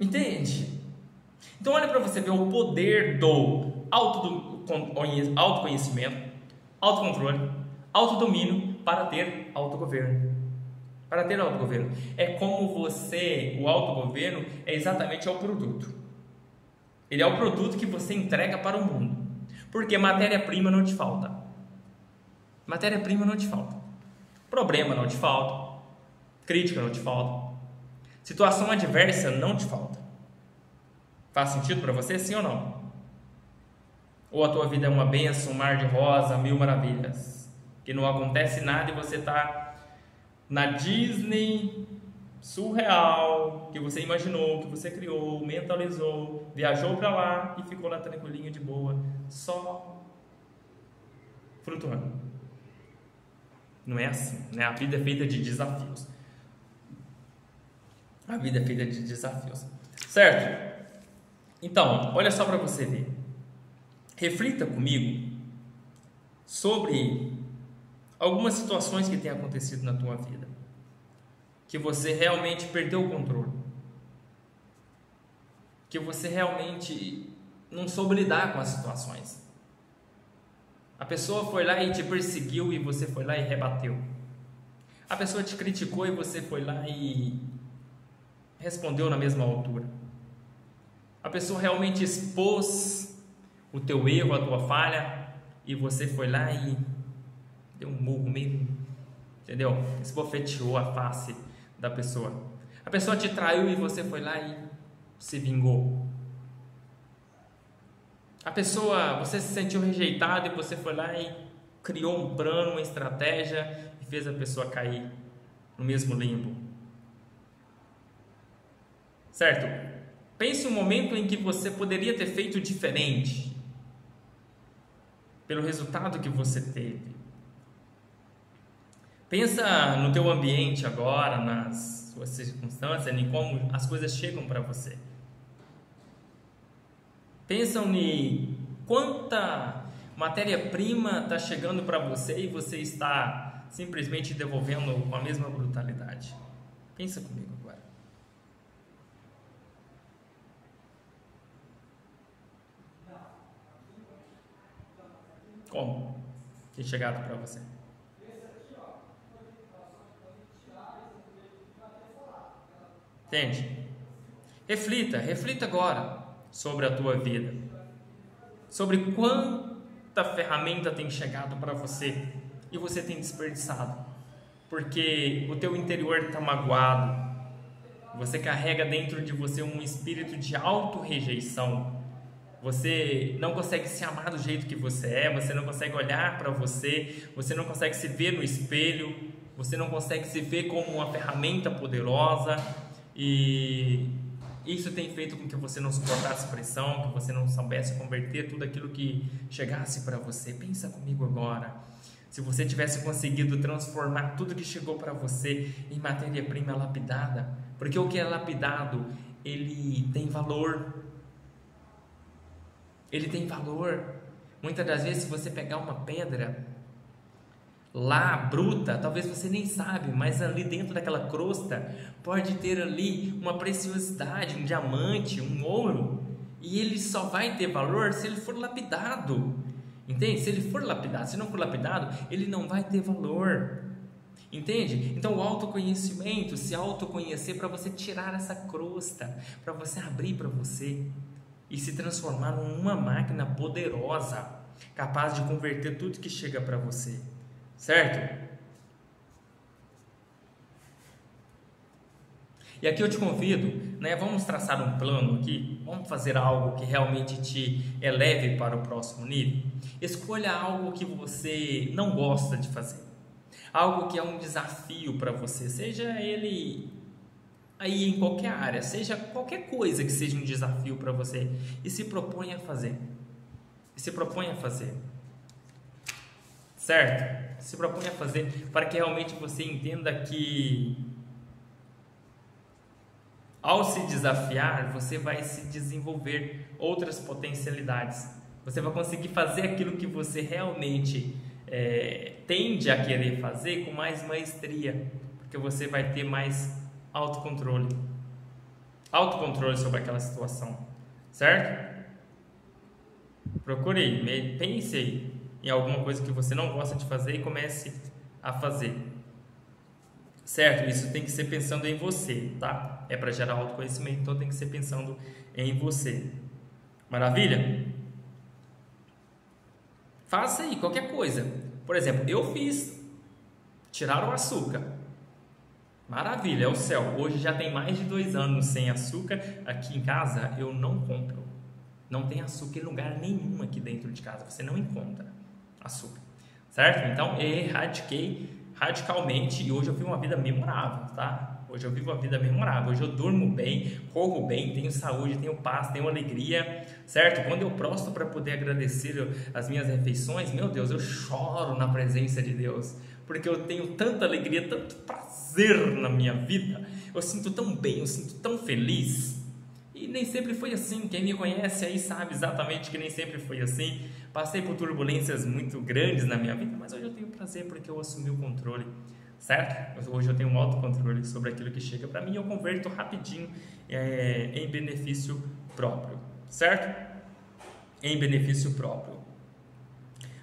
Entende? Então olha para você ver o poder do autoconhecimento, autocontrole, autodomínio para ter autogoverno. Para ter autogoverno. É como o autogoverno é exatamente o produto. Ele é o produto que você entrega para o mundo. Porque matéria-prima não te falta. Matéria-prima não te falta. Problema não te falta. Crítica não te falta. Situação adversa não te falta. Faz sentido para você, sim ou não? Ou a tua vida é uma bênção, um mar de rosa, mil maravilhas, que não acontece nada e você está na Disney surreal, que você imaginou, que você criou, mentalizou, viajou para lá e ficou lá tranquilinho, de boa, só flutuando. Não é assim, né? A vida é feita de desafios. A vida é feita de desafios, certo? Então, olha só para você ver. Reflita comigo sobre algumas situações que têm acontecido na tua vida, que você realmente perdeu o controle, que você realmente não soube lidar com as situações. A pessoa foi lá e te perseguiu e você foi lá e rebateu. A pessoa te criticou e você foi lá e respondeu na mesma altura. A pessoa realmente expôs o teu erro, a tua falha, e você foi lá e deu um murro mesmo, entendeu? Esbofeteou a face da pessoa. A pessoa te traiu e você foi lá e se vingou. Você se sentiu rejeitado e você foi lá e criou um plano, uma estratégia e fez a pessoa cair. no mesmo limbo. Certo? Pense um momento em que você poderia ter feito diferente pelo resultado que você teve. Pensa no teu ambiente agora, nas suas circunstâncias, em como as coisas chegam para você. Pensa em quanta matéria-prima está chegando para você e você está simplesmente devolvendo com a mesma brutalidade. Pensa comigo agora. Como tem chegado para você? Entende? Reflita agora sobre a tua vida, sobre quanta ferramenta tem chegado para você e você tem desperdiçado, porque o teu interior está magoado, você carrega dentro de você um espírito de auto-rejeição, você não consegue se amar do jeito que você é, você não consegue olhar para você, você não consegue se ver no espelho, você não consegue se ver como uma ferramenta poderosa. E isso tem feito com que você não suportasse pressão, que você não soubesse converter tudo aquilo que chegasse para você. Pensa comigo agora. Se você tivesse conseguido transformar tudo que chegou para você em matéria-prima lapidada, porque o que é lapidado, ele tem valor. Ele tem valor. Muitas das vezes, se você pegar uma pedra lá, bruta, talvez você nem sabe, mas ali dentro daquela crosta pode ter ali uma preciosidade, um diamante, um ouro, e ele só vai ter valor se ele for lapidado, entende? Se ele for lapidado, se não for lapidado, ele não vai ter valor, entende? Então o autoconhecimento, se autoconhecer para você tirar essa crosta, para você abrir para você e se transformar numa máquina poderosa, capaz de converter tudo que chega para você. Certo? E aqui eu te convido, né? Vamos traçar um plano aqui, vamos fazer algo que realmente te eleve para o próximo nível. Escolha algo que você não gosta de fazer, algo que é um desafio para você, seja ele aí em qualquer área, seja qualquer coisa que seja um desafio para você, e se proponha a fazer. Certo? Se propõe a fazer para que realmente você entenda que ao se desafiar, você vai se desenvolver outras potencialidades. Você vai conseguir fazer aquilo que você realmente tende a querer fazer com mais maestria, porque você vai ter mais autocontrole sobre aquela situação, certo? Procure, pense aí em alguma coisa que você não gosta de fazer e comece a fazer, certo? Isso tem que ser pensando em você, tá? É para gerar autoconhecimento, então tem que ser pensando em você. Maravilha? Faça aí qualquer coisa. Por exemplo, eu fiz, tirar o açúcar. Maravilha, é o céu. Hoje já tem mais de 2 anos sem açúcar. Aqui em casa eu não compro. Não tem açúcar em lugar nenhum aqui dentro de casa. Você não encontra açúcar, certo? Então eu erradiquei radicalmente e hoje eu vivo uma vida memorável, tá? Hoje eu vivo uma vida memorável, hoje eu durmo bem, corro bem, tenho saúde, tenho paz, tenho alegria, certo? Quando eu prostro para poder agradecer as minhas refeições, meu Deus, eu choro na presença de Deus, porque eu tenho tanta alegria, tanto prazer na minha vida, eu sinto tão bem, eu sinto tão feliz. E nem sempre foi assim, quem me conhece aí sabe exatamente que nem sempre foi assim. Passei por turbulências muito grandes na minha vida, mas hoje eu tenho prazer porque eu assumi o controle, certo? Hoje eu tenho um autocontrole sobre aquilo que chega para mim e eu converto rapidinho em benefício próprio, certo? Em benefício próprio.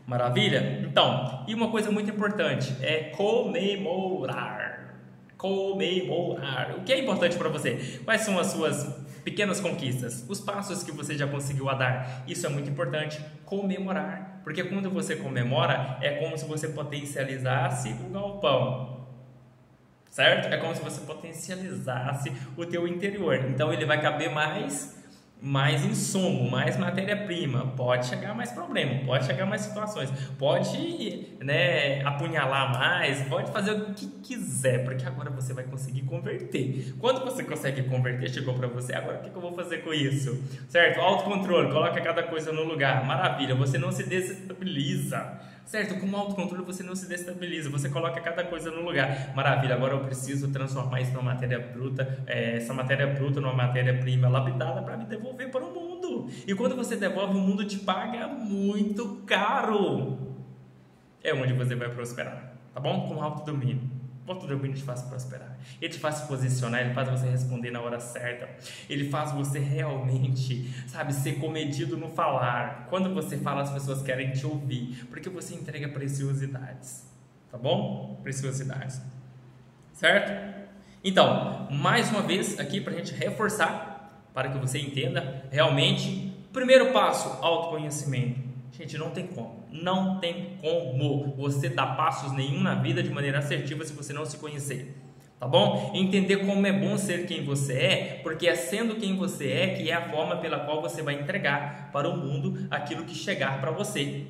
Maravilha? Então, e uma coisa muito importante é comemorar. Comemorar. O que é importante para você? Quais são as suas pequenas conquistas, os passos que você já conseguiu a dar? Isso é muito importante, comemorar, porque quando você comemora, é como se você potencializasse o galpão, certo? É como se você potencializasse o teu interior, então ele vai caber mais mais insumo, mais matéria-prima, pode chegar mais problema, pode chegar mais situações, pode, né, apunhalar mais, pode fazer o que quiser, porque agora você vai conseguir converter. Quando você consegue converter, chegou para você, agora o que eu vou fazer com isso? Certo? Autocontrole, coloca cada coisa no lugar, maravilha, você não se desestabiliza. Certo? Com o autocontrole você não se destabiliza, você coloca cada coisa no lugar. Maravilha, agora eu preciso transformar isso numa matéria bruta, essa matéria bruta numa matéria-prima lapidada para me devolver para o mundo. E quando você devolve, o mundo te paga muito caro. É onde você vai prosperar, tá bom? Com autodomínio. O autodomínio te faz prosperar, ele te faz se posicionar, ele faz você responder na hora certa, ele faz você realmente, sabe, ser comedido no falar. Quando você fala, as pessoas querem te ouvir, porque você entrega preciosidades, tá bom? Preciosidades, certo? Então, mais uma vez aqui para a gente reforçar, para que você entenda realmente, primeiro passo, autoconhecimento. Gente, não tem como. Não tem como você dar passos nenhum na vida de maneira assertiva se você não se conhecer. Tá bom? Entender como é bom ser quem você é, porque é sendo quem você é que é a forma pela qual você vai entregar para o mundo aquilo que chegar para você.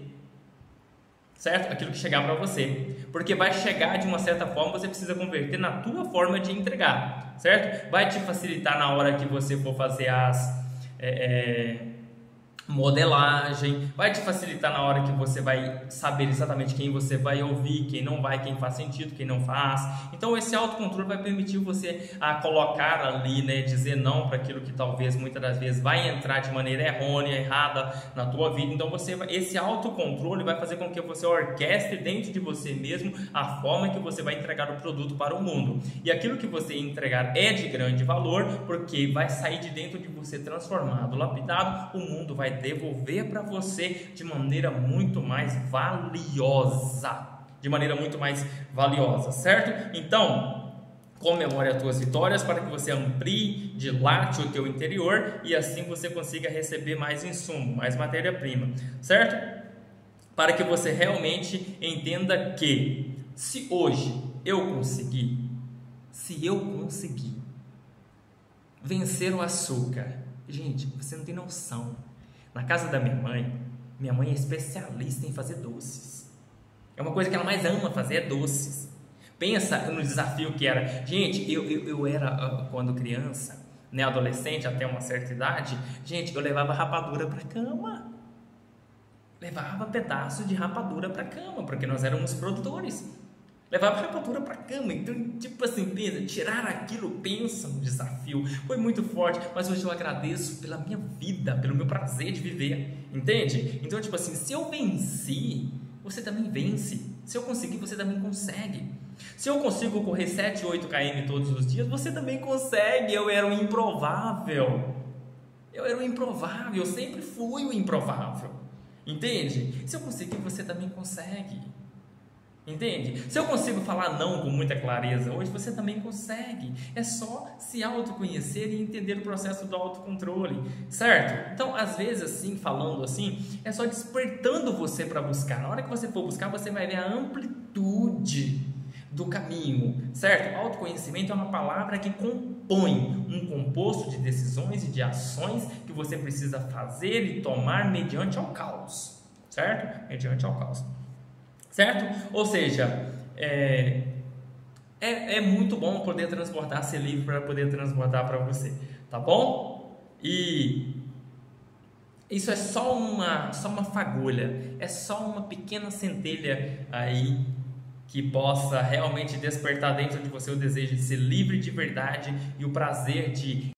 Certo? Aquilo que chegar para você. Porque vai chegar de uma certa forma, você precisa converter na tua forma de entregar. Certo? Vai te facilitar na hora que você for fazer as... modelagem, vai te facilitar na hora que você vai saber exatamente quem você vai ouvir, quem não vai, quem faz sentido, quem não faz. Então esse autocontrole vai permitir você colocar ali, né, dizer não para aquilo que talvez muitas das vezes vai entrar de maneira errônea, errada na tua vida. Então esse autocontrole vai fazer com que você orquestre dentro de você mesmo a forma que você vai entregar o produto para o mundo. E aquilo que você entregar é de grande valor, porque vai sair de dentro de você transformado, lapidado, o mundo vai devolver para você de maneira muito mais valiosa, certo? Então, comemore as tuas vitórias para que você amplie, dilate o teu interior e assim você consiga receber mais insumo, mais matéria-prima, certo? Para que você realmente entenda que se hoje eu conseguir vencer o açúcar, gente, você não tem noção. Na casa da minha mãe é especialista em fazer doces. É uma coisa que ela mais ama fazer, é doces. Pensa no desafio que era. Gente, eu era, quando criança, né, adolescente, até uma certa idade, gente, eu levava rapadura para cama. Levava pedaço de rapadura para cama, porque nós éramos produtores. Levava rapadura para cama. Então, tipo assim, pensa, tirar aquilo, pensa no desafio. Foi muito forte, mas hoje eu agradeço pela minha vida, pelo meu prazer de viver. Entende? Então, tipo assim, se eu venci, você também vence. Se eu conseguir, você também consegue. Se eu consigo correr 7, 8 km todos os dias, você também consegue. Eu era o improvável. Eu sempre fui o improvável. Entende? Se eu conseguir, você também consegue. Entende? Se eu consigo falar não com muita clareza hoje, você também consegue. É só se autoconhecer e entender o processo do autocontrole, certo? Então, às vezes, assim, falando assim, é só despertando você para buscar. Na hora que você for buscar, você vai ver a amplitude do caminho, certo? Autoconhecimento é uma palavra que compõe um composto de decisões e de ações que você precisa fazer e tomar mediante ao caos, certo? Mediante ao caos. Certo? Ou seja, é muito bom poder transportar esse livro para poder transportar para você, tá bom? E isso é só uma fagulha, é só uma pequena centelha aí que possa realmente despertar dentro de você o desejo de ser livre de verdade e o prazer de